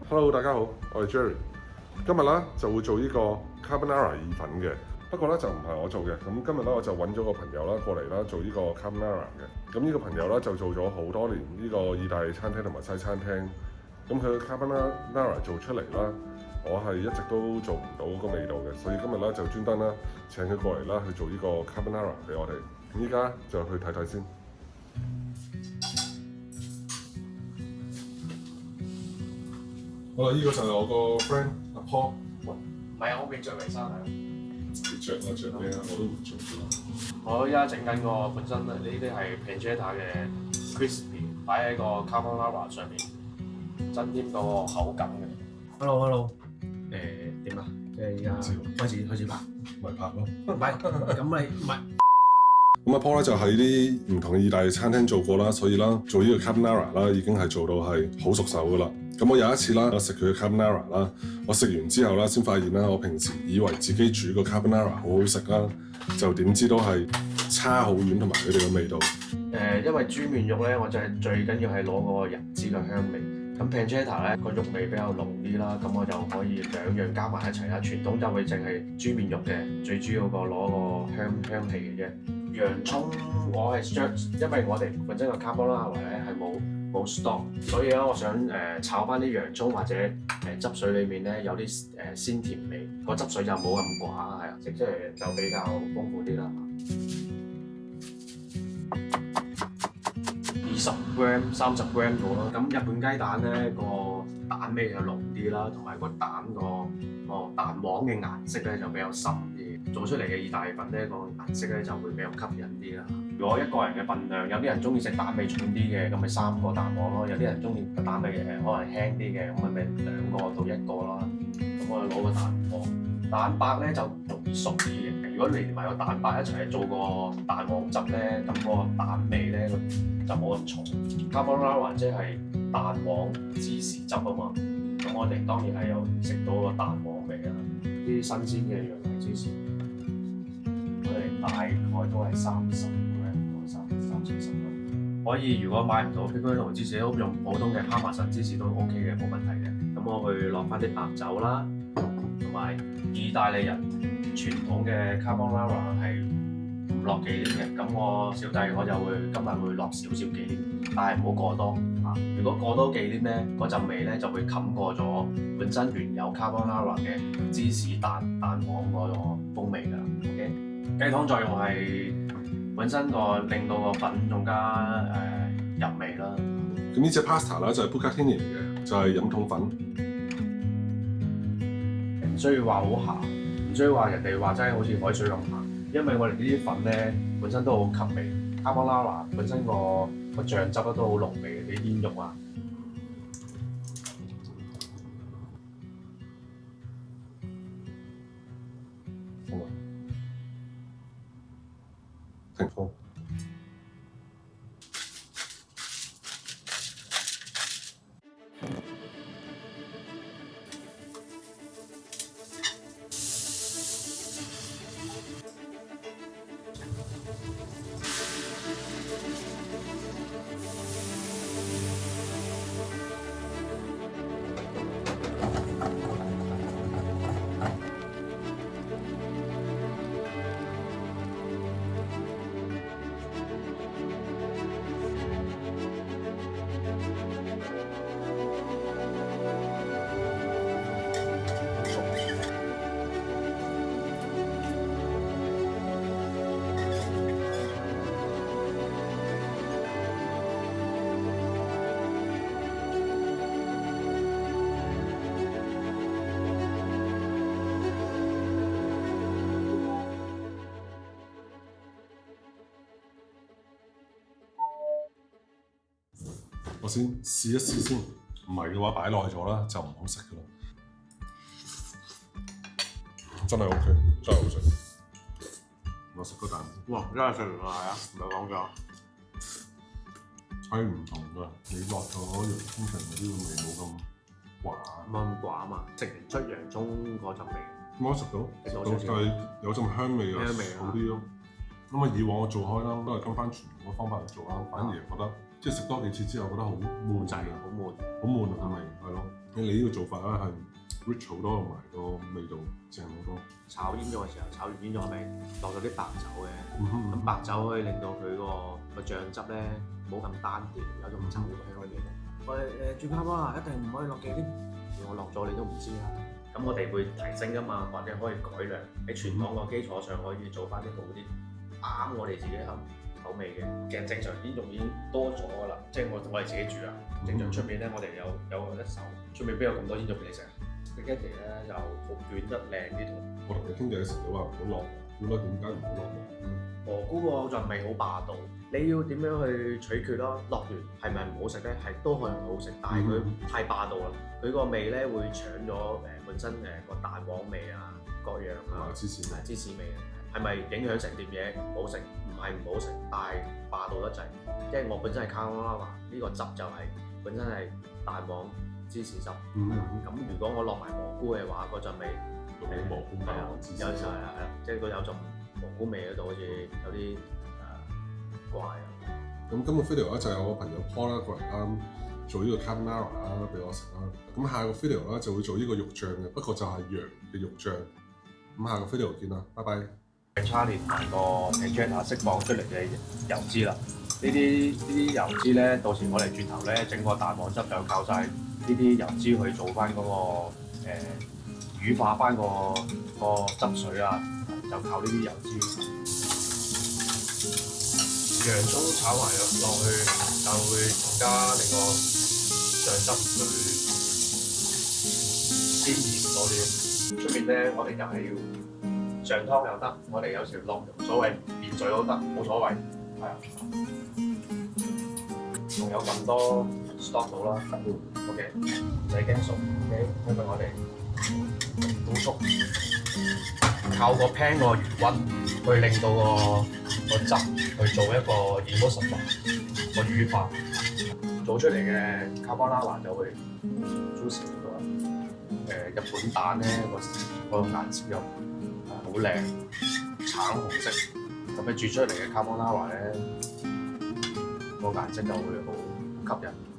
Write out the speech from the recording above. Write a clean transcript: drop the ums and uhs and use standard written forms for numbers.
Hello，大家好，我係 Jerry。今日咧就會做呢個 carbonara 意粉嘅，不過咧就唔係我做嘅。咁今日咧我就揾咗個朋友啦過嚟啦做呢個 carbonara 嘅。咁呢個朋友咧就做咗好多年呢個意大利餐廳同埋西餐廳。咁佢嘅 carbonara 做出嚟啦，我係一直都做唔到嗰個味道嘅，所以今日咧就專登啦請佢過嚟啦去做呢個 carbonara 俾我哋。咁依家就去睇睇先。好啦，呢個就係我個 friend 阿 Paul。唔係啊，我未着嚟衫啊。你着啊着咩啊？我都唔着㗎。我依家整緊個本身呢啲係 pancetta 嘅 crispy， 擺喺個 carbonara 上面，增添個口感嘅。Hello， 點啊？即係而家開始拍，咪拍咯。唔係咁咪唔係。咁阿 Paul 咧就喺啲唔同嘅意大利餐廳做過啦，所以啦做呢個 carbonara 啦已經係做到係好熟手㗎啦。咁我有一次啦，我食佢嘅 carbonara 啦，我食完之後啦，先發現啦，我平時以為自己煮個 carbonara 好好食啦，就點知都係差好遠同埋佢哋嘅味道。因為豬面肉咧，我就係最緊要係攞個人脂嘅香味。咁 pancetta 咧個肉味比較濃啲啦，咁我就可以兩樣加埋一齊啦。傳統就會淨係豬面肉嘅，最主要個攞個香氣嘅啫。洋葱我係將，因為我哋本身個 carbonara 咧係冇 stock， 所以咧我想炒翻啲洋葱或者汁水裡面咧有啲鮮甜味，個汁水就冇咁寡，係啊，食出嚟就比較豐富啲啦。20 gram、30 gram 到啦。咁日本雞蛋咧個蛋味就濃啲啦，同埋個蛋個蛋黃嘅顏色咧就比較深啲，做出嚟嘅意大利粉咧個顏色咧就會比較吸引啲啦。如果一個人嘅份量，有啲人中意食蛋味重啲嘅，咁咪3個蛋黃咯；有啲人中意個蛋味可能輕啲嘅，咁咪2個到1個啦。咁我攞個蛋黃，蛋白咧就容易熟啲嘅。如果連埋個蛋白一齊做個蛋黃汁咧，咁個蛋味咧就冇咁重。carbonara 即係蛋黃芝士汁啊嘛，咁我哋當然係有食到個蛋黃味啦。啲新鮮嘅羊奶芝士，我哋大概都係30 gram 到30-40 gram。可以，如果買唔到 pecorino 芝士，都用普通嘅帕瑪森芝士都 OK 嘅，冇問題嘅。咁我會落翻啲白酒啦，同埋意大利人傳統嘅 carbonara 係唔落忌廉嘅，咁我小弟我就今日會落少少忌廉，但係唔好過多嚇。如果過多忌廉咧，嗰陣味咧就會冚過咗本身原有 carbonara 嘅芝士蛋黃嗰個風味㗎。OK， 雞湯作用係本身令到個粉更加入味啦。咁呢隻 pasta 啦就係 bucatini 嚟嘅，就係飲筒粉。唔需要話好鹹，唔需要話人哋話真係好似海水咁鹹，因為我哋呢啲粉咧本身都好吸味 ，carbonara 本身個醬汁都好濃味嘅啲煙肉啊。停風。我先試一試先，唔係嘅話擺耐咗啦就唔好食噶啦。真係 OK， 真係好食。我食個蛋。哇！真係食完啦，係啊，唔係講咗。係唔同㗎，你落咗洋葱成嗰啲味冇咁寡，冇咁寡啊嘛，食唔出洋葱嗰陣味。我食到，但係有陣香味啊，好啲咯。因為以往我做開啦，都係跟翻傳統嘅方法嚟做啦，反而覺得即係食多幾次之後覺得好悶滯好悶，好悶啊，係咪？係咯。你呢個做法咧係 rich 好多，同埋個味道正好多。炒煙咗嘅時候，炒完煙咗係咪落咗啲白酒嘅？嗯咁白酒可以令到佢個醬汁咧冇咁單調，有種酒香嘅味道。我煮卡巴一定唔可以落幾啲，我落咗你都唔知啦。咁我哋會提升噶嘛，或者可以改良喺傳統個基礎上，可以做翻啲好啲啱我哋自己口味嘅。其實正常煙肉已經多咗噶啦，即係我哋自己煮啊。正常出面咧，我哋有一手，出面邊有咁多煙肉俾你食？spaghetti 咧就好捲得靚啲同。我同你傾偈嘅時候，你話唔好落蘑菇啦，點解唔好落蘑菇？蘑菇個陣味好霸道，你要點樣去取決咯？落完係咪唔好食咧？係都可以好食，但係佢太霸道啦。佢個味咧會搶咗本身個蛋黃味啊、各樣啊、芝士味啊，係咪影響成碟嘢唔好食？唔係唔好食，但係霸道得滯。即係我本身係卡拉話呢個汁就係本身係蛋黃芝士汁。咁如果我落埋蘑菇嘅話，嗰陣味係蘑菇蛋黃芝士汁。有時係即係佢有種蘑菇味嗰度，好似有啲怪啊。咁今個 video 咧就有我朋友 Paul 啦過嚟啦，做呢個 carbonara 啦俾我食啦。咁下個 video 咧就會做呢個肉醬嘅，不過就係羊嘅肉醬。咁下個 video 見啦，拜拜。Charlie 同埋個 pancetta 釋放出嚟嘅油脂啦，呢啲油脂咧，到時我哋轉頭咧整個蛋黃汁就靠晒呢啲油脂去做翻嗰個乳化翻個汁水啊，就靠呢啲油脂。洋葱炒埋落去，就會更加令個醬汁會鮮豔多啲。出面咧，我哋就係要上湯又得，我哋有時落所謂連水都得，冇所謂。係啊，仲有咁多 stock 到啦。OK， 唔使驚熟。OK， 因為我哋高速靠個 pan 個餘溫去令到個汁去做一個 emulsion 個乳化，做出嚟嘅 carbonara 就會 juicy 好多。日本蛋咧個顏色又好靚，橙紅色，咁你煮出嚟嘅 carbonara 咧個顏色就會好吸引。